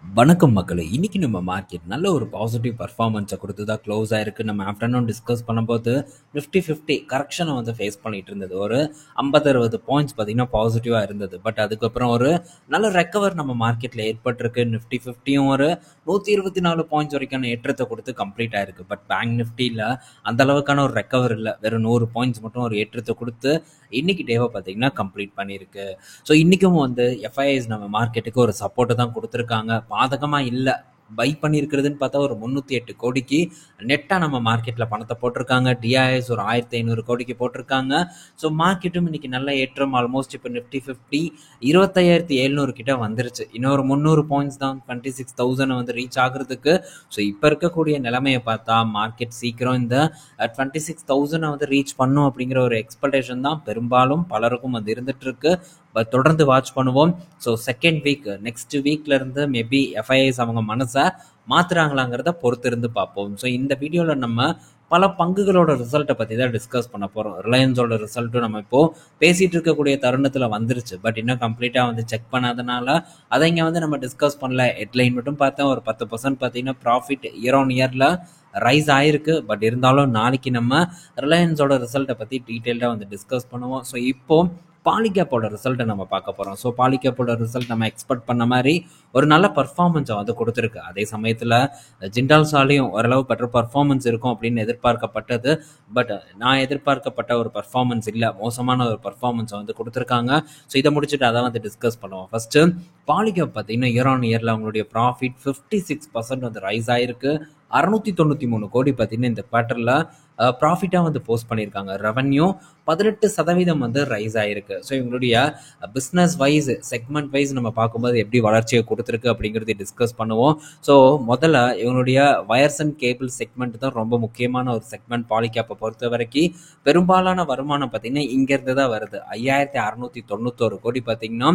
வணக்கம் மக்களே. இன்னைக்கு நம்ம மார்க்கெட் நல்ல ஒரு பாசிட்டிவ் பர்ஃபார்மன்ஸை கொடுத்து தான் க்ளோஸ் ஆயிருக்கு. நம்ம ஆஃப்டர்நூன் டிஸ்கஸ் பண்ணும்போது 50-50 கரெக்ஷனை வந்து ஃபேஸ் பண்ணிட்டு இருந்தது. ஒரு 50-60 பாயிண்ட்ஸ் பார்த்தீங்கன்னா பாசிட்டிவாக இருந்தது. பட் அதுக்கப்புறம் ஒரு நல்ல ரெக்கவர் நம்ம மார்க்கெட்டில் ஏற்பட்டிருக்கு. நிஃப்டி 50யும் ஒரு 124 பாயிண்ட்ஸ் வரைக்கான ஏற்றத்தை கொடுத்து கம்ப்ளீட் ஆயிருக்கு. பட் பேங்க் நிஃப்டியில் அந்த அளவுக்கான ஒரு ரெக்கவர் இல்லை. வெறும் 100 பாயிண்ட்ஸ் மட்டும் ஒரு ஏற்றத்தை கொடுத்து இன்னைக்கு டேவை பார்த்தீங்கன்னா கம்ப்ளீட் பண்ணியிருக்கு. ஸோ இன்றைக்கும் வந்து எஃப்ஐஐஸ் நம்ம மார்க்கெட்டுக்கு ஒரு சப்போர்ட்டை தான் கொடுத்துருக்காங்க. பாதகமாக இல்லை. பை பண்ணியிருக்கிறதுன்னு பார்த்தா ஒரு 308 கோடிக்கு நெட்டாக நம்ம மார்க்கெட்டில் பணத்தை போட்டிருக்காங்க. டிஐஎஸ் ஒரு 1500 கோடிக்கு போட்டிருக்காங்க. ஸோ மார்க்கெட்டும் இன்னைக்கு நல்ல ஏற்றம். ஆல்மோஸ்ட் இப்போ நிஃப்டி 50 25,700 கிட்ட வந்துருச்சு. இன்னொரு 300 பாயிண்ட்ஸ் தான் 26,000 வந்து ரீச் ஆகுறதுக்கு. ஸோ இப்போ இருக்கக்கூடிய நிலைமையை பார்த்தா மார்க்கெட் சீக்கிரம் இந்த 26,000 வந்து ரீச் பண்ணும் அப்படிங்கிற ஒரு எக்ஸ்பெக்டேஷன் தான் பெரும்பாலும் பலருக்கும் வந்து இருந்துட்டு இருக்கு. பட் தொடர்ந்து வாட்ச் பண்ணுவோம். ஸோ செகண்ட் வீக் நெக்ஸ்ட் வீக்ல இருந்து மேபி எஃப்ஐஐஸ் அவங்க மனசை மாத்துறாங்களாங்கிறத பொறுத்து இருந்து பார்ப்போம். ஸோ இந்த வீடியோவில் நம்ம பல பங்குகளோட ரிசல்ட்டை பற்றி தான் டிஸ்கஸ் பண்ண போகிறோம். ரிலையன்ஸோட ரிசல்ட்டும் நம்ம இப்போது பேசிகிட்டு இருக்கக்கூடிய தருணத்தில் வந்துருச்சு. பட் இன்னும் கம்ப்ளீட்டாக வந்து செக் பண்ணாதனால அதை இங்கே வந்து நம்ம டிஸ்கஸ் பண்ணல. ஹெட்லைன் மட்டும் பார்த்தா ஒரு 10% பார்த்தீங்கன்னா ப்ராஃபிட் இயர் ஆன் இயரில் ரைஸ் ஆயிருக்கு. பட் இருந்தாலும் நாளைக்கு நம்ம ரிலையன்ஸோட ரிசல்ட்டை பற்றி டீட்டெயில்டாக வந்து டிஸ்கஸ் பண்ணுவோம். ஸோ இப்போது பாலிகேப்போட ரிசல்ட்டை நம்ம பார்க்க போகிறோம். ஸோ பாலிகேப்போட ரிசல்ட் நம்ம எக்ஸ்பெக்ட் பண்ண மாதிரி ஒரு நல்ல பர்ஃபார்மன்ஸை வந்து கொடுத்துருக்கு. அதே சமயத்தில் ஜிண்டால்ஸாலையும் ஓரளவு பெட்டர் பர்ஃபார்மன்ஸ் இருக்கும் அப்படின்னு எதிர்பார்க்கப்பட்டது. பட் நான் எதிர்பார்க்கப்பட்ட ஒரு பர்ஃபார்மன்ஸ் இல்லை, மோசமான ஒரு பர்ஃபார்மன்ஸை வந்து கொடுத்துருக்காங்க. ஸோ இதை முடிச்சுட்டு அதை வந்து டிஸ்கஸ் பண்ணுவோம். ஃபர்ஸ்ட்டு பாலிகேப் பார்த்தீங்கன்னா இயர் ஆன் இயரில் அவங்களுடைய ப்ராஃபிட் 56% வந்து ரைஸ் ஆயிருக்கு. 693 கோடி பார்த்தீங்கன்னா இந்த குவார்ட்டரில் ப்ராஃபிட்டாக வந்து போஸ்ட் பண்ணியிருக்காங்க. ரெவன்யூ 18% வந்து ரைஸ் ஆயிருக்கு. ஸோ இவங்களுடைய பிஸ்னஸ் வைஸ் செக்மெண்ட் வைஸ் நம்ம பார்க்கும்போது எப்படி வளர்ச்சியை கொடுத்துருக்கு அப்படிங்கிறத டிஸ்கஸ் பண்ணுவோம். ஸோ முதல்ல இவங்களுடைய வயர்ஸ் அண்ட் கேபிள் செக்மெண்ட் தான் ரொம்ப முக்கியமான ஒரு செக்மெண்ட். பாலிகேப்பை பொறுத்த வரைக்கும் பெரும்பாலான வருமானம் பார்த்தீங்கன்னா இங்கேருந்து தான் வருது. 5,691 கோடி பார்த்தீங்கன்னா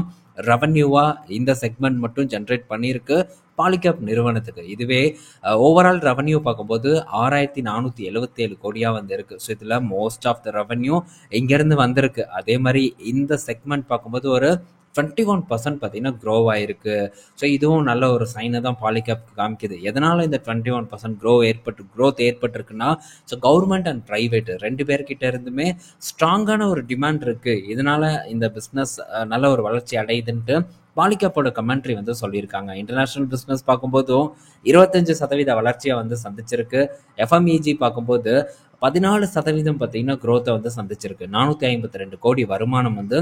ரெவன்யூவாக இந்த செக்மெண்ட் மட்டும் ஜென்ரேட் பண்ணியிருக்கு பாலிகேப் நிறுவனத்துக்கு. இதுவே ஓவரால் ரெவன்யூ பார்க்கும்போது 6,477 கோடியாக வந்து இருக்கு. ஸோ இதில் மோஸ்ட் ஆஃப் த ரெவன்யூ இங்கேருந்து வந்திருக்கு. அதே மாதிரி இந்த செக்மெண்ட் பார்க்கும்போது ஒரு 21% பார்த்தீங்கன்னா க்ரோ ஆயிருக்கு. ஸோ இதுவும் நல்ல ஒரு சைனை தான் பாலிகேப் காமிக்குது. எதனால் இந்த 21% க்ரோத் ஏற்பட்டிருக்குன்னா, ஸோ கவர்மெண்ட் அண்ட் ப்ரைவேட் ரெண்டு பேர்கிட்ட இருந்துமே ஸ்ட்ராங்கான ஒரு டிமாண்ட் இருக்குது. இதனால இந்த பிஸ்னஸ் நல்ல ஒரு வளர்ச்சி அடையுதுன்ட்டு பாலிகேப்போட கமெண்ட்ரி வந்து சொல்லியிருக்காங்க. இன்டர்நேஷனல் பிஸ்னஸ் பார்க்கும்போதும் 25% வளர்ச்சியை வந்து சந்திச்சிருக்கு. எஃப்எம்இஜி பார்க்கும்போது 14% பார்த்தீங்கன்னா க்ரோத்தை வந்து சந்திச்சிருக்கு. 452 கோடி வருமானம் வந்து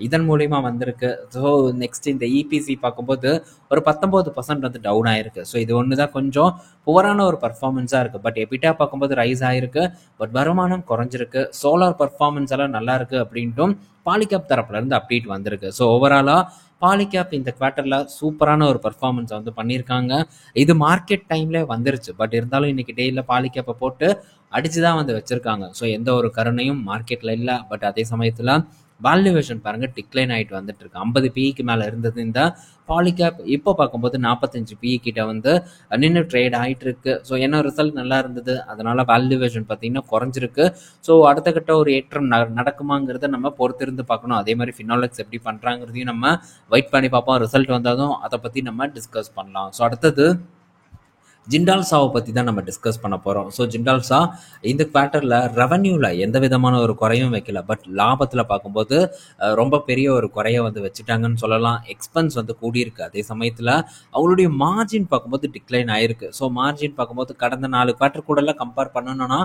இதன் மூலியமா வந்திருக்கு. ஸோ நெக்ஸ்ட் இந்த இபிசி பார்க்கும்போது ஒரு 19% வந்து டவுன் ஆயிருக்கு. ஸோ இது ஒன்று தான் கொஞ்சம் புவரான ஒரு பர்ஃபார்மன்ஸாக இருக்குது. பட் எபிட்டா பார்க்கும்போது ரைஸ் ஆயிருக்கு. பட் வருமானம் குறைஞ்சிருக்கு. சோலார் பர்ஃபார்மன்ஸ் எல்லாம் நல்லா இருக்கு அப்படின்ட்டும் பாலிகேப் தரப்புல இருந்து அப்டேட் வந்திருக்கு. ஸோ ஓவராலா பாலிகேப் இந்த குவார்ட்டர்ல சூப்பரான ஒரு பர்ஃபார்மன்ஸ் வந்து பண்ணியிருக்காங்க. இது மார்க்கெட் டைம்ல வந்துருச்சு. பட் இருந்தாலும் இன்னைக்கு டேல பாலிகேப்பை போட்டு அடிச்சுதான் வந்து வச்சிருக்காங்க. ஸோ எந்த ஒரு கருணையும் மார்க்கெட்ல இல்லை. பட் அதே சமயத்துல வேல்யூவேஷன் பாருங்க டிக்ளைன் ஆகிட்டு வந்துட்டு இருக்கு. 50 பிஇக்கு மேல இருந்தது இந்த பாலிகேப். இப்போ பார்க்கும்போது 45 பிஇ கிட்ட வந்து நின்று ட்ரேட் ஆகிட்டு இருக்கு. ஸோ என்ன ரிசல்ட் நல்லா இருந்தது, அதனால வேல்யூவேஷன் பார்த்தீங்கன்னா குறைஞ்சிருக்கு. ஸோ அடுத்த கட்ட ஒரு ஏற்றம் நடக்குமாங்கிறத நம்ம பொறுத்திருந்து பார்க்கணும். அதே மாதிரி ஃபினாலெக்ஸ் எப்படி பண்றாங்கிறதையும் நம்ம வெயிட் பண்ணி பார்ப்போம். ரிசல்ட் வந்தாலும் அதை பத்தி நம்ம டிஸ்கஸ் பண்ணலாம். ஸோ அடுத்தது ஜிண்டால்ஸாவை பற்றி தான் நம்ம டிஸ்கஸ் பண்ண போகிறோம். ஸோ ஜிண்டால்ஸா இந்த குவார்ட்டரில் ரெவன்யூவில் எந்த விதமான ஒரு குறையும் வைக்கல. பட் லாபத்தில் பார்க்கும்போது ரொம்ப பெரிய ஒரு குறையை வந்து வச்சுட்டாங்கன்னு சொல்லலாம். எக்ஸ்பென்ஸ் வந்து கூடியிருக்கு. அதே சமயத்தில் அவங்களுடைய மார்ஜின் பார்க்கும்போது டிக்ளைன் ஆயிருக்கு. ஸோ மார்ஜின் பார்க்கும்போது கடந்த 4 குவார்ட்டர் கூடலாம் கம்பேர் பண்ணணும்னா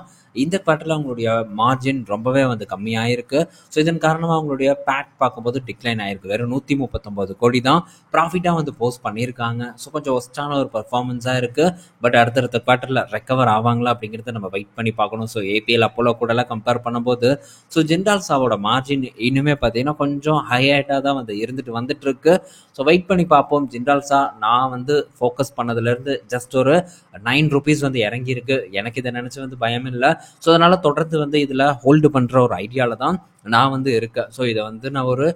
இந்த குவார்ட்டரில் அவங்களுடைய மார்ஜின் ரொம்பவே வந்து கம்மியாயிருக்கு. ஸோ இதன் காரணமாக அவங்களுடைய பேட் பார்க்கும்போது டிக்ளைன் ஆயிருக்கு. வெறும் 139 கோடி தான் ப்ராஃபிட்டாக வந்து போஸ்ட் பண்ணியிருக்காங்க. ஸோ கொஞ்சம் ஒஸ்டான ஒரு பர்ஃபார்மன்ஸாக இருக்குது. பட் அடுத்தடுத்த குவார்ட்டரில் ரெக்கவர் ஆவாங்களா அப்படிங்கிறத நம்ம வெயிட் பண்ணி பார்க்கணும். ஸோ ஏபிஎல் அப்போலோ கூடலாம் கம்பேர் பண்ணும்போது ஸோ ஜிண்டால்ஸாவோட மார்ஜின் இன்னுமே பார்த்தீங்கன்னா கொஞ்சம் ஹையாக தான் வந்து வந்துட்டு இருக்கு. ஸோ வெயிட் பண்ணி பார்ப்போம். ஜிண்டால்ஸா நான் வந்து ஃபோக்கஸ் பண்ணதுலேருந்து ஜஸ்ட் ஒரு 9 ரூபீஸ் வந்து இறங்கியிருக்கு. எனக்கு இதை நினச்சி வந்து பயம் இல்லை. ஸோ அதனால் தொடர்ந்து வந்து இதில் ஹோல்டு பண்ணுற ஒரு ஐடியாவில் தான் நான் வந்து இருக்கேன். ஸோ இதை வந்து நான் ஒரு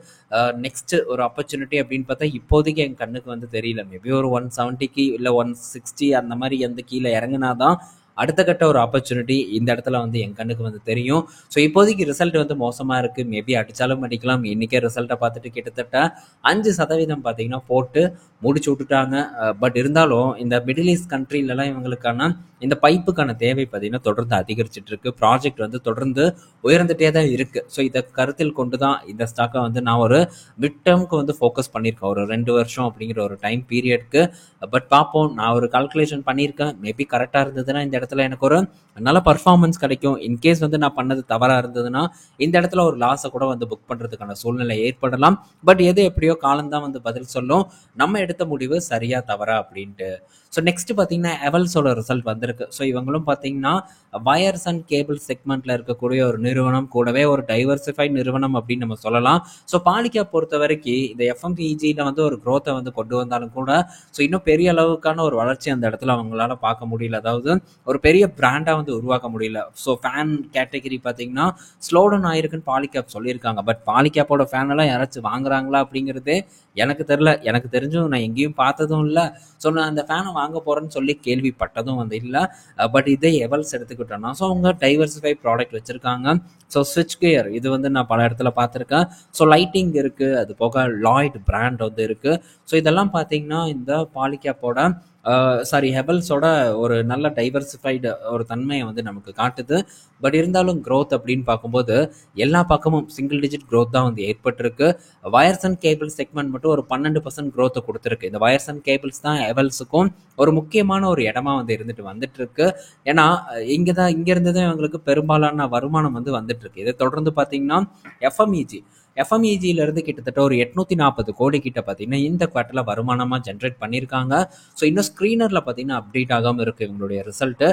நெக்ஸ்ட் ஒரு ஆப்பர்ச்சுனிட்டி அப்படின்னு பார்த்தா இப்போதைக்கு என் கண்ணுக்கு வந்து தெரியல. மேபி ஒரு 170க்கு இல்லை 160 அந்த மாதிரி எந்த கீழே இறங்குனாதான் அடுத்த கட்ட ஒரு ஆப்பர்ச்சுனிட்டி இந்த இடத்துல வந்து என் கண்ணுக்கு வந்து தெரியும். ஸோ இப்போதைக்கு ரிசல்ட் வந்து மோசமாக இருக்குது. மேபி அடித்தாலும் அடிக்கலாம். இன்றைக்கே ரிசல்ட்டை பார்த்துட்டு கிட்டத்தட்ட 5% பார்த்தீங்கன்னா போட்டு முடிச்சு விட்டுட்டாங்க. பட் இருந்தாலும் இந்த மிடில் ஈஸ்ட் கண்ட்ரிலலாம் இவங்களுக்கான இந்த பைப்புக்கான தேவை பார்த்தீங்கன்னா தொடர்ந்து அதிகரிச்சுட்டு இருக்கு. ப்ராஜெக்ட் வந்து தொடர்ந்து உயர்ந்துட்டே தான் இருக்கு. ஸோ இதை கருத்தில் கொண்டு தான் இந்த ஸ்டாக்கை வந்து நான் ஒரு மிட் டேர்முக்கு வந்து ஃபோக்கஸ் பண்ணியிருக்கேன், ஒரு 2 வருஷம் அப்படிங்கிற ஒரு டைம் பீரியட்க்கு. பட் பார்ப்போம், நான் ஒரு கால்குலேஷன் பண்ணியிருக்கேன். மேபி கரெக்டாக இருந்ததுன்னா இந்த இடத்துல எனக்கு ஒரு நல்ல பர்ஃபார்மன்ஸ் கிடைக்கும். இன்கேஸ் வந்து நான் பண்ணது தவறாக இருந்ததுன்னா இந்த இடத்துல ஒரு லாஸை கூட வந்து புக் பண்ணுறதுக்கான சூழ்நிலை ஏற்படலாம். பட் எது எப்படியோ காலம்தான் வந்து பதில் சொல்லும், நம்ம எடுத்த முடிவு சரியா தவறா அப்படின்ட்டு. ஸோ நெக்ஸ்ட் பார்த்தீங்கன்னா எவல்ஸோட ரிசல்ட் வந்திருக்கு. ஸோ இவங்களும் பார்த்தீங்கன்னா வயர்ஸ் அண்ட் கேபிள் செக்மெண்ட்ல இருக்கக்கூடிய ஒரு நிறுவனம், கூடவே ஒரு டைவர்சிஃபைட் நிறுவனம் அப்படின்னு நம்ம சொல்லலாம். ஸோ பாலிகேப் பொறுத்த வரைக்கும் இந்த எஃப்எம்பிஜியில் வந்து ஒரு க்ரோத்தை வந்து கொண்டு வந்தாலும் கூட ஸோ இன்னும் பெரிய அளவுக்கான ஒரு வளர்ச்சி அந்த இடத்துல அவங்களால பார்க்க முடியல. அதாவது ஒரு பெரிய பிராண்டாக வந்து உருவாக்க முடியல. ஸோ ஃபேன் கேட்டகரி பார்த்தீங்கன்னா ஸ்லோடவுன் ஆயிருக்குன்னு பாலிகேப் சொல்லியிருக்காங்க. பட் பாலிகேப்போட ஃபேன் எல்லாம் யாராச்சும் வாங்குறாங்களா அப்படிங்கிறதே எனக்கு தெரியல. எனக்கு தெரிஞ்சும் நான் எங்கேயும் பார்த்ததும் இல்லை. ஸோ நான் அந்த ஃபேனை வாங்க போகிறேன்னு சொல்லி கேள்விப்பட்டதும் வந்து இல்லை. பட் இதே எவல்ஸ் எடுத்துக்கிட்டோன்னா ஸோ அவங்க டைவர்சிஃபை ப்ராடக்ட் வச்சுருக்காங்க. ஸோ ஸ்விட்ச் கியர் இது வந்து நான் பல இடத்துல பார்த்துருக்கேன். ஸோ லைட்டிங் இருக்குது, அது போக லாய்ட் பிராண்ட் வந்து இருக்குது. ஸோ இதெல்லாம் பார்த்தீங்கன்னா இந்த பாலிகேப்போட ஹெவல்ஸோட ஒரு நல்ல டைவர்சிஃபைடு ஒரு தன்மையை வந்து நமக்கு காட்டுது. பட் இருந்தாலும் க்ரோத் அப்படின்னு பார்க்கும்போது எல்லா பக்கமும் சிங்கிள் டிஜிட் க்ரோத் தான் வந்து ஏற்பட்டிருக்கு. வயர்ஸ் அண்ட் கேபிள் செக்மெண்ட் மட்டும் ஒரு 12% க்ரோத்தை கொடுத்துருக்கு. இந்த வயர்ஸ் அண்ட் கேபிள்ஸ் தான் எவல்ஸுக்கும் ஒரு முக்கியமான ஒரு இடமா வந்து வந்துட்டு இருக்கு. ஏன்னா இங்கிருந்து தான் இவங்களுக்கு பெரும்பாலான வருமானம் வந்து வந்துட்டு இருக்கு. இதை தொடர்ந்து பார்த்தீங்கன்னா எஃப்எம்இஜியிலிருந்து கிட்டத்தட்ட ஒரு 840 கோடி கிட்ட பார்த்தீங்கன்னா இந்த குவார்ட்டரில் வருமானமாக ஜென்ரேட் பண்ணியிருக்காங்க. ஸோ இன்னும் ஸ்க்ரீனரில் பார்த்தீங்கன்னா அப்டேட் ஆகாமல் இருக்குது இவங்களுடைய ரிசல்ட்டு.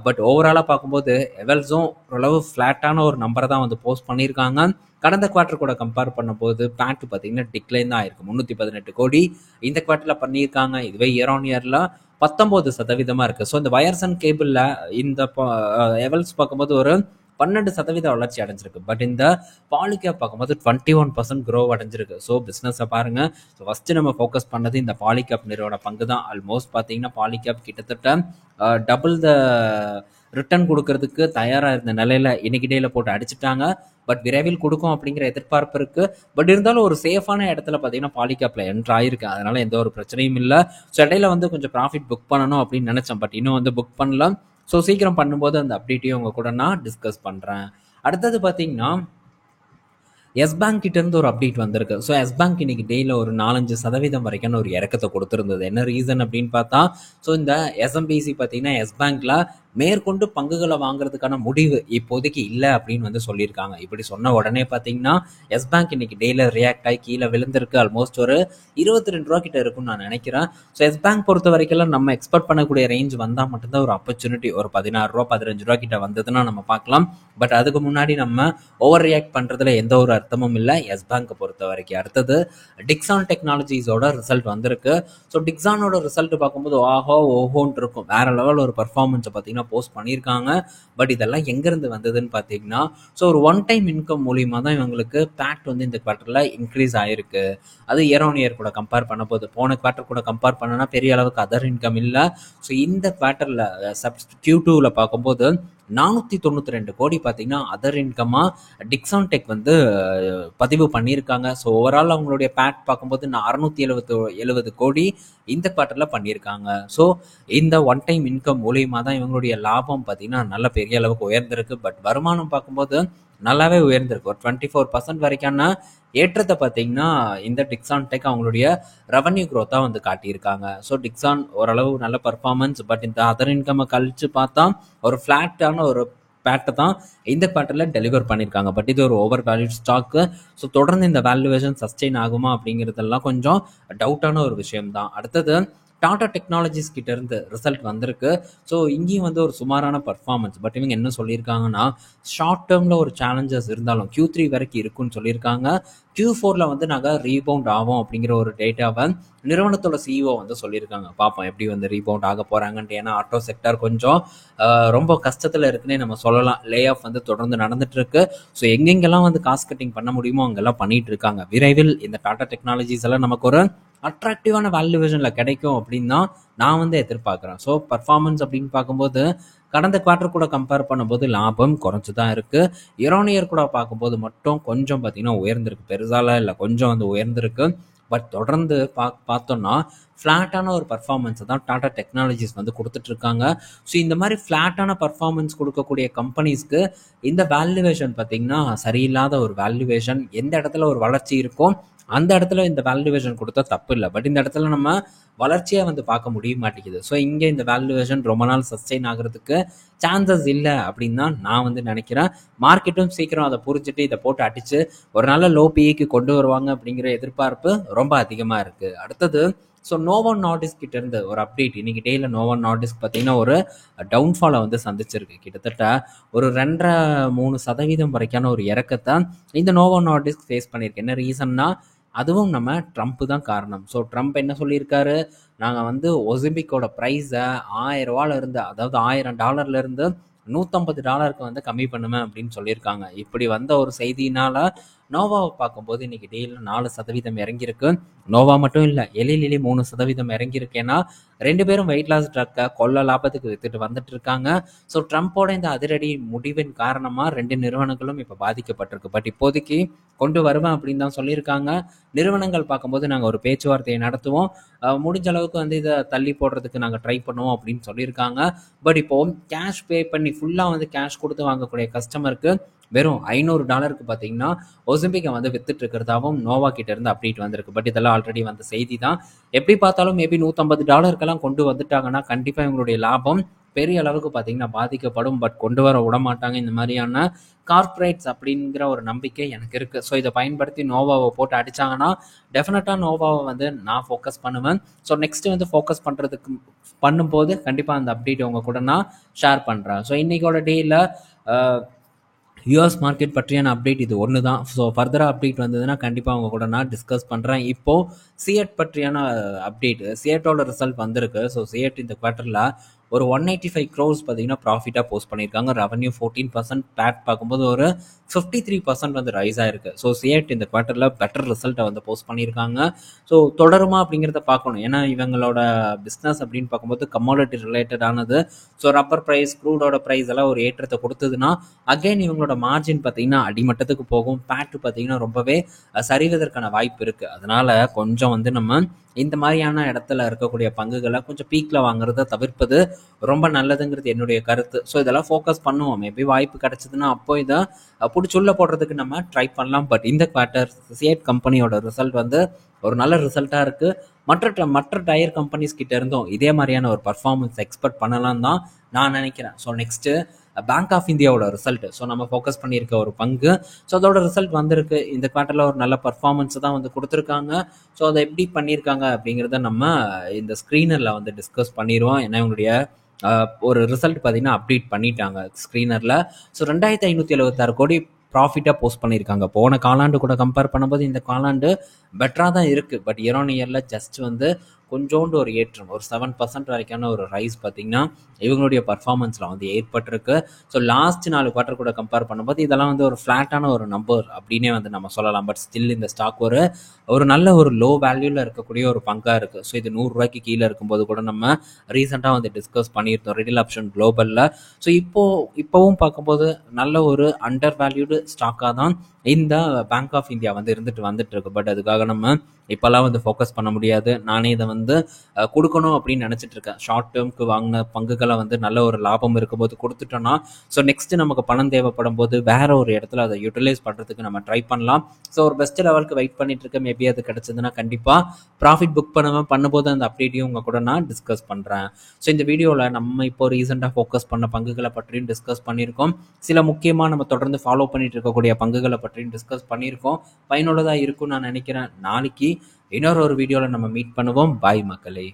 பட் ஓவராலாக பார்க்கும்போது எவல்ஸும் ஓரளவு ஃப்ளாட்டான ஒரு நம்பரை தான் வந்து போஸ்ட் பண்ணியிருக்காங்க. கடந்த குவார்ட்டர் கூட கம்பேர் பண்ணும்போது பேட் பார்த்தீங்கன்னா டிக்ளைன் தான் ஆயிருக்கு. 318 கோடி இந்த குவார்ட்டரில் பண்ணியிருக்காங்க. இதுவே இயர் ஆன் இயரில் 19% இருக்குது. ஸோ இந்த வயர்ஸ் அண்ட் கேபிளில் இந்த எவல்ஸ் பார்க்கும்போது ஒரு 12% வளர்ச்சி அடைஞ்சிருக்கு. பட் இந்த பாலிகேப் பார்க்கும்போது 21% க்ரோ அடைஞ்சிருக்கு. ஸோ பிஸ்னஸை பாருங்க. ஸோ ஃபர்ஸ்ட் நம்ம ஃபோக்கஸ் பண்ணது இந்த பாலிகேப் நிறுவன பங்கு தான். ஆல்மோஸ்ட் பார்த்தீங்கன்னா பாலிகேப் கிட்டத்தட்ட டபுள் த ரிட்டர்ன் கொடுக்கறதுக்கு தயாராக இருந்த நிலையில இன்னைக்கு டேல போட்டு அடிச்சுட்டாங்க. பட் விரைவில் கொடுக்கும் அப்படிங்கிற எதிர்பார்ப்பு இருக்கு. பட் இருந்தாலும் ஒரு சேஃபான இடத்துல பார்த்தீங்கன்னா பாலிகேப்ல என்ட்ரு ஆயிருக்கு. அதனால எந்த ஒரு பிரச்சனையும் இல்லை. ஸோ இடையில வந்து கொஞ்சம் ப்ராஃபிட் புக் பண்ணணும் அப்படின்னு நினைச்சேன். பட் இன்னும் வந்து புக் பண்ணலாம். ஸோ சீக்கிரம் பண்ணும்போது அந்த அப்டேட்டையும் உங்க கூட நான் டிஸ்கஸ் பண்ணுறேன். அடுத்தது பார்த்தீங்கன்னா எஸ் பேங்க் கிட்ட இருந்து ஒரு அப்டேட் வந்திருக்கு. ஸோ எஸ் பேங்க் இன்னைக்கு டேல ஒரு 4-5% வரைக்கும் ஒரு இறக்கத்தை கொடுத்துருந்தது. என்ன ரீசன் அப்படின்னு பார்த்தா ஸோ இந்த எஸ்எம்பிசி பார்த்தீங்கன்னா எஸ் பேங்க்ல மேற்கொண்டு பங்குகளை வாங்குறதுக்கான முடிவு இப்போதைக்கு இல்லை அப்படின்னு வந்து சொல்லியிருக்காங்க. இப்படி சொன்ன உடனே பார்த்தீங்கன்னா எஸ் பேங்க் இன்னைக்கு டேல ரியாக்ட் ஆகி கீழே விழுந்திருக்கு. ஆல்மோஸ்ட் ஒரு 22 ரூபா கிட்ட இருக்கும்னு நான் நினைக்கிறேன். ஸோ எஸ் பேங்க் பொறுத்த வரைக்கும் நம்ம எக்ஸ்பெக்ட் பண்ணக்கூடிய ரேஞ்ச் வந்தால் மட்டும்தான் ஒரு ஆப்பர்ச்சுனிட்டி ஒரு 16 ரூபா 15 ரூபா கிட்ட வந்ததுன்னா நம்ம பார்க்கலாம். பட் அதுக்கு முன்னாடி நம்ம ஓவர் ரியாக்ட் பண்றதுல எந்த ஒரு அர்த்தமும் இல்லை எஸ் பேங்கை பொறுத்த வரைக்கும். அடுத்தது டிக்ஸான் டெக்னாலஜிஸோட ரிசல்ட் வந்திருக்கு. ஸோ டிக்ஸானோட ரிசல்ட் பார்க்கும்போது ஓஹோன்னு இருக்கும். வேற லெவல் ஒரு பர்ஃபார்மன்ஸை பார்த்தீங்கன்னா போஸ்ட் பண்ணியிருக்காங்க. பட் இதெல்லாம் எங்கேருந்து வந்ததுன்னு பார்த்தீங்கன்னா ஸோ ஒரு ஒன் டைம் இன்கம் மூலியமாக தான் இவங்களுக்கு பேட் வந்து இந்த குவார்ட்டரில் இன்க்ரீஸ் ஆயிருக்கு. அது இயர் ஆன் இயர் கூட கம்பேர் பண்ண போது போன குவார்ட்டர் கூட கம்பேர் பண்ணனா பெரிய அளவுக்கு அதர் இன்கம் இல்லை. ஸோ இந்த குவார்ட்டரில் Q2ல பார்க்கும்போது 492 கோடி பார்த்தீங்கன்னா அதர் இன்கமாக டிக்ஸான் டெக் வந்து பதிவு பண்ணியிருக்காங்க. ஸோ ஓவரால் அவங்களுடைய பேட் பார்க்கும்போது 670 கோடி இந்த குவார்ட்டரில் பண்ணியிருக்காங்க. ஸோ இந்த ஒன் டைம் இன்கம் மூலியமாக தான் இவங்களுடைய லாபம் பார்த்தீங்கன்னா நல்ல பெரிய அளவுக்கு உயர்ந்திருக்கு. பட் வருமானம் பார்க்கும்போது நல்லாவே உயர்ந்திருக்கு. ஒரு 24% வரைக்கான ஏற்றத்தை பார்த்தீங்கன்னா இந்த டிக்ஸான் டெக் அவங்களுடைய ரெவன்யூ க்ரோத்தாக வந்து காட்டியிருக்காங்க. ஸோ டிக்ஸான் ஓரளவு நல்ல பர்ஃபார்மன்ஸ். பட் இந்த அதர் இன்கம் கழிச்சு பார்த்தா ஒரு ஃப்ளாட்டான ஒரு பேட்டை தான் இந்த குவார்ட்டரில் டெலிவர் பண்ணியிருக்காங்க. பட் இது ஒரு ஓவர் வேல்யூட் ஸ்டாக்கு. ஸோ தொடர்ந்து இந்த வேல்யூவேஷன் சஸ்டெயின் ஆகுமா அப்படிங்கிறதெல்லாம் கொஞ்சம் டவுட்டான ஒரு விஷயம் தான். அடுத்தது டாடா டெக்னாலஜிஸ் கிட்ட இருந்து ரிசல்ட் வந்திருக்கு. ஸோ இங்கேயும் வந்து ஒரு சுமாரான பர்ஃபார்மன்ஸ். பட் இவங்க என்ன சொல்லியிருக்காங்கன்னா ஷார்ட் டேர்மில் ஒரு சேலஞ்சஸ் இருந்தாலும் Q3 வரைக்கும் இருக்குன்னு சொல்லியிருக்காங்க. Q4ல வந்து நாங்கள் ரீபவுண்ட் ஆகும் அப்படிங்கிற ஒரு டேட்டாவை நிறுவனத்தோட CEO வந்து சொல்லியிருக்காங்க. பார்ப்போம் எப்படி வந்து ரீபவுண்ட் ஆக போகிறாங்கன்ட்டு. ஏன்னா ஆட்டோ செக்டர் கொஞ்சம் ரொம்ப கஷ்டத்தில் இருக்குன்னே நம்ம சொல்லலாம். லே ஆஃப் வந்து தொடர்ந்து நடந்துட்டு இருக்கு. ஸோ எங்கெங்கெல்லாம் வந்து காஸ்ட் கட்டிங் பண்ண முடியுமோ அங்கெல்லாம் பண்ணிட்டு இருக்காங்க. விரைவில் இந்த டாடா டெக்னாலஜிஸ் எல்லாம் நமக்கு ஒரு அட்ராக்டிவான வேல்யூவேஷனில் கிடைக்கும் அப்படின்னு தான் நான் வந்து எதிர்பார்க்குறேன். ஸோ பர்ஃபார்மன்ஸ் அப்படின்னு பார்க்கும்போது கடந்த குவார்ட்டர் கூட கம்பேர் பண்ணும்போது லாபம் குறைஞ்சு தான் இருக்குது. இயர் ஆன் இயர் கூட பார்க்கும்போது மட்டும் கொஞ்சம் பார்த்தீங்கன்னா உயர்ந்திருக்கு, பெருசாலாம் இல்லை, கொஞ்சம் வந்து உயர்ந்திருக்கு. பட் தொடர்ந்து பார்த்தோம்னா ஃப்ளாட்டான ஒரு பர்ஃபார்மன்ஸை தான் டாடா டெக்னாலஜிஸ் வந்து கொடுத்துட்ருக்காங்க. ஸோ இந்த மாதிரி ஃப்ளாட்டான பர்ஃபார்மன்ஸ் கொடுக்கக்கூடிய கம்பெனிஸ்க்கு இந்த வேல்யூவேஷன் பார்த்திங்கன்னா சரியில்லாத ஒரு வேல்யூவேஷன். எந்த இடத்துல ஒரு வளர்ச்சி இருக்கோ அந்த இடத்துல இந்த வேல்யூவேஷன் கொடுத்தா தப்பு இல்லை. பட் இந்த இடத்துல நம்ம வளர்ச்சியை வந்து பார்க்க முடிய மாட்டேங்குது. ஸோ இங்கே இந்த வேல்யூவேஷன் ரொம்ப நாள் சஸ்டெயின் ஆகிறதுக்கு சான்சஸ் இல்லை அப்படின்னு தான் நான் வந்து நினைக்கிறேன். மார்க்கெட்டும் சீக்கிரம் அதை புரிஞ்சுட்டு இதை போட்டு அடித்து ஒரு நல்ல லோ பிஇக்கு கொண்டு வருவாங்க அப்படிங்கிற எதிர்பார்ப்பு ரொம்ப அதிகமாக இருக்குது. அடுத்தது ஸோ நோவோ நார்டிஸ்க் கிட்ட இருந்து ஒரு அப்டேட். இன்னைக்கு டேயில் நோவோ நார்டிஸ்க் பார்த்தீங்கன்னா ஒரு டவுன்ஃபாலை வந்து சந்திச்சிருக்கு. கிட்டத்தட்ட ஒரு 2.5-3% வரைக்கான ஒரு இறக்கத்தை இந்த நோவோ நார்டிஸ்க் ஃபேஸ் பண்ணியிருக்கு. என்ன ரீசன்னா அதுவும் நம்ம ட்ரம்ப் தான் காரணம். ஸோ ட்ரம்ப் என்ன சொல்லியிருக்காரு, நாங்கள் வந்து ஒலிம்பிக்கோட ப்ரைஸை $1000 அதாவது $1000 $150 வந்து கம்மி பண்ணுவேன் அப்படின்னு சொல்லியிருக்காங்க. இப்படி வந்த ஒரு செய்தியினால நோவாவை பார்க்கும்போது இன்னைக்கு டெய்லியில் 4% இறங்கியிருக்கு. நோவா மட்டும் இல்லை, எலிலிலி 3% இறங்கியிருக்கேன்னா 2 பேரும் வெயிட் லாஸ் ட்ரக்கை கொள்ள லாபத்துக்கு வித்துட்டு வந்துட்டு இருக்காங்க. ஸோ ட்ரம்ப்போட இந்த அதிரடி முடிவின் காரணமாக 2 நிறுவனங்களும் இப்போ பாதிக்கப்பட்டிருக்கு. பட் இப்போதைக்கு கொண்டு வருவேன் அப்படின்னு தான் சொல்லியிருக்காங்க. நிறுவனங்கள் பார்க்கும்போது நாங்கள் ஒரு பேச்சுவார்த்தையை நடத்துவோம், முடிஞ்ச அளவுக்கு வந்து இதை தள்ளி போடுறதுக்கு நாங்கள் ட்ரை பண்ணுவோம் அப்படின்னு சொல்லியிருக்காங்க. பட் இப்போ கேஷ் பே பண்ணி ஃபுல்லாக வந்து கேஷ் கொடுத்து வாங்கக்கூடிய கஸ்டமருக்கு வெறும் $500 பார்த்தீங்கன்னா ஒலிம்பிக்கை வந்து வித்துட்டு இருக்கிறதாவும் நோவா கிட்ட இருந்து அப்டேட் வந்திருக்கு. பட் இதெல்லாம் ஆல்ரெடி வந்த செய்தி தான். எப்படி பார்த்தாலும் மேபி $150 கொண்டு வந்துட்டாங்கன்னா கண்டிப்பாக இவங்களுடைய லாபம் பெரிய அளவுக்கு பார்த்தீங்கன்னா பாதிக்கப்படும். பட் கொண்டு வர விட மாட்டாங்க இந்த மாதிரியான கார்ப்பரேட்ஸ் அப்படிங்கிற ஒரு நம்பிக்கை எனக்கு இருக்குது. ஸோ இதை பயன்படுத்தி நோவாவை போட்டு அடித்தாங்கன்னா டெஃபினட்டாக நோவாவை வந்து நான் ஃபோக்கஸ் பண்ணுவேன். ஸோ நெக்ஸ்ட்டு வந்து ஃபோக்கஸ் பண்ணும்போது கண்டிப்பாக அந்த அப்டேட் உங்க கூட நான் ஷேர் பண்ணுறேன். ஸோ இன்றைக்கோட டேயில் யூஎஸ் மார்க்கெட் பற்றியான அப்டேட் இது ஒன்று தான். ஸோ ஃபர்தராக அப்டேட் வந்ததுன்னா கண்டிப்பாக அவங்க கூட நான் டிஸ்கஸ் பண்ணுறேன். இப்போது சிஎட் பற்றியான அப்டேட், சிஎட்டோட ரிசல்ட் வந்திருக்கு. ஸோ சிஎட் இந்த குவார்ட்டரில் ஒரு 185 crores பார்த்தீங்கன்னா ப்ராஃபிட்டாக போஸ்ட் பண்ணியிருக்காங்க. ரெவன்யூ 14%, பேட் பார்க்கும்போது ஒரு 53% வந்து ரைஸ் ஆயிருக்கு. ஸோ சிஎட் இந்த குவார்ட்டரில் பெட்டர் ரிசல்ட்டை வந்து போஸ்ட் பண்ணியிருக்காங்க. ஸோ தொடருமா அப்படிங்கிறத பார்க்கணும். ஏன்னா இவங்களோட பிஸ்னஸ் அப்படின்னு பார்க்கும்போது கமாடிட்டி ரிலேட்டடானது. ஸோ ரப்பர் ப்ரைஸ், க்ரூடோட ப்ரைஸ் எல்லாம் ஒரு ஏற்றத்தை கொடுத்ததுன்னா அகைன் இவங்களோட மார்ஜின் பார்த்தீங்கன்னா அடிமட்டத்துக்கு போகும். பேட்டு பார்த்தீங்கன்னா ரொம்பவே சரிவதற்கான வாய்ப்பு இருக்குது. அதனால் கொஞ்சம் வந்து நம்ம இந்த மாதிரியான இடத்துல இருக்கக்கூடிய பங்குகளை கொஞ்சம் பீக்கில் வாங்குறத தவிர்ப்பது ரொம்ப நல்லதுங்கிறது என்னுடைய கருத்து. ஸோ இதெல்லாம் ஃபோக்கஸ் பண்ணுவோம். மேபி வாய்ப்பு கிடைச்சதுன்னா அப்போ இதை பிடிச்சுள்ள போடுறதுக்கு நம்ம ட்ரை பண்ணலாம். பட் இந்த குவார்ட்டர் சிஎட் கம்பெனியோட ரிசல்ட் வந்து ஒரு நல்ல ரிசல்ட்டாக இருக்குது. மற்ற டயர் கம்பெனிஸ் கிட்ட இருந்தும் இதே மாதிரியான ஒரு பர்ஃபார்மன்ஸ் எக்ஸ்பெக்ட் பண்ணலாம் தான் நான் நினைக்கிறேன். ஸோ நெக்ஸ்ட்டு பேங்க் ஆஃப் இந்தியாவோட ரிசல்ட், ஸோ நம்ம ஃபோக்கஸ் பண்ணியிருக்க ஒரு பங்கு. ஸோ அதோட ரிசல்ட் வந்திருக்கு. இந்த குவார்ட்டரில் ஒரு நல்ல பர்ஃபார்மன்ஸ் தான் வந்து கொடுத்துருக்காங்க. ஸோ அதை எப்படி பண்ணியிருக்காங்க அப்படிங்கிறத நம்ம இந்த ஸ்க்ரீனரில் வந்து டிஸ்கஸ் பண்ணிடுவோம். ஏன்னா இவங்களுடைய ஒரு ரிசல்ட் பார்த்தீங்கன்னா அப்டேட் பண்ணிட்டாங்க ஸ்க்ரீனரில். ஸோ 2576 கோடி ப்ராஃபிட்டாக போஸ்ட் பண்ணியிருக்காங்க. போன காலாண்டு கூட கம்பேர் பண்ணும்போது இந்த காலாண்டு பெட்டராக தான் இருக்குது. பட் இயர் ஆன் இயரில் ஜஸ்ட் வந்து கொஞ்சோண்டு ஒரு ஏற்றம், ஒரு 7% வரைக்கான ஒரு ரைஸ் பார்த்திங்கன்னா இவங்களுடைய பர்ஃபார்மன்ஸில் வந்து ஏற்பட்டிருக்கு. ஸோ லாஸ்ட் 4 குவார்ட்டர் கூட கம்பேர் பண்ணும்போது இதெல்லாம் வந்து ஒரு ஃப்ளாட்டான ஒரு நம்பர் அப்படின்னே வந்து நம்ம சொல்லலாம். பட் ஸ்டில் இந்த ஸ்டாக் ஒரு நல்ல ஒரு லோ வேல்யூவில் இருக்கக்கூடிய ஒரு பங்காக இருக்குது. ஸோ இது $100 கீழே இருக்கும்போது கூட நம்ம ரீசெண்டாக வந்து டிஸ்கஸ் பண்ணியிருந்தோம் ரெடில் ஆப்ஷன் குளோபலில். ஸோ இப்போவும் பார்க்கும்போது நல்ல ஒரு அண்டர் வேல்யூடு ஸ்டாக்காக தான் இந்த பேங்க் ஆஃப் இந்தியா வந்து வந்துட்டு இருக்கு. பட் அதுக்காக நம்ம இப்போல்லாம் வந்து ஃபோக்கஸ் பண்ண முடியாது. நானே இதை வந்து கொடுக்கணும் அப்படின்னு நினச்சிட்டு இருக்கேன். ஷார்ட் டேர்முக்கு வாங்கின பங்குகளை வந்து நல்ல ஒரு லாபம் இருக்கும்போது கொடுத்துட்டோன்னா ஸோ நெக்ஸ்ட்டு நமக்கு பணம் தேவைப்படும் போது வேற ஒரு இடத்துல அதை யூட்டிலைஸ் பண்ணுறதுக்கு நம்ம ட்ரை பண்ணலாம். ஸோ ஒரு பெஸ்ட் லெவலுக்கு வெயிட் பண்ணிட்டு இருக்கேன். மேபி அது கிடைச்சதுன்னா கண்டிப்பாக ப்ராஃபிட் புக் பண்ணும்போது அந்த அப்டேட்டையும் உங்கள் கூட நான் டிஸ்கஸ் பண்ணுறேன். ஸோ இந்த வீடியோவில் நம்ம இப்போ ரீசெண்டாக ஃபோக்கஸ் பண்ண பங்குகளை பற்றியும் டிஸ்கஸ் பண்ணியிருக்கோம். சில முக்கியமாக நம்ம தொடர்ந்து ஃபாலோ பண்ணிட்டு இருக்கக்கூடிய பங்குகளை பற்றியும் டிஸ்கஸ் பண்ணியிருக்கோம். பயனுள்ளதாக இருக்கும்னு நான் நினைக்கிறேன். நாளைக்கு இன்னொரு வீடியோவில் நம்ம மீட் பண்ணுவோம். பாய் மக்களே.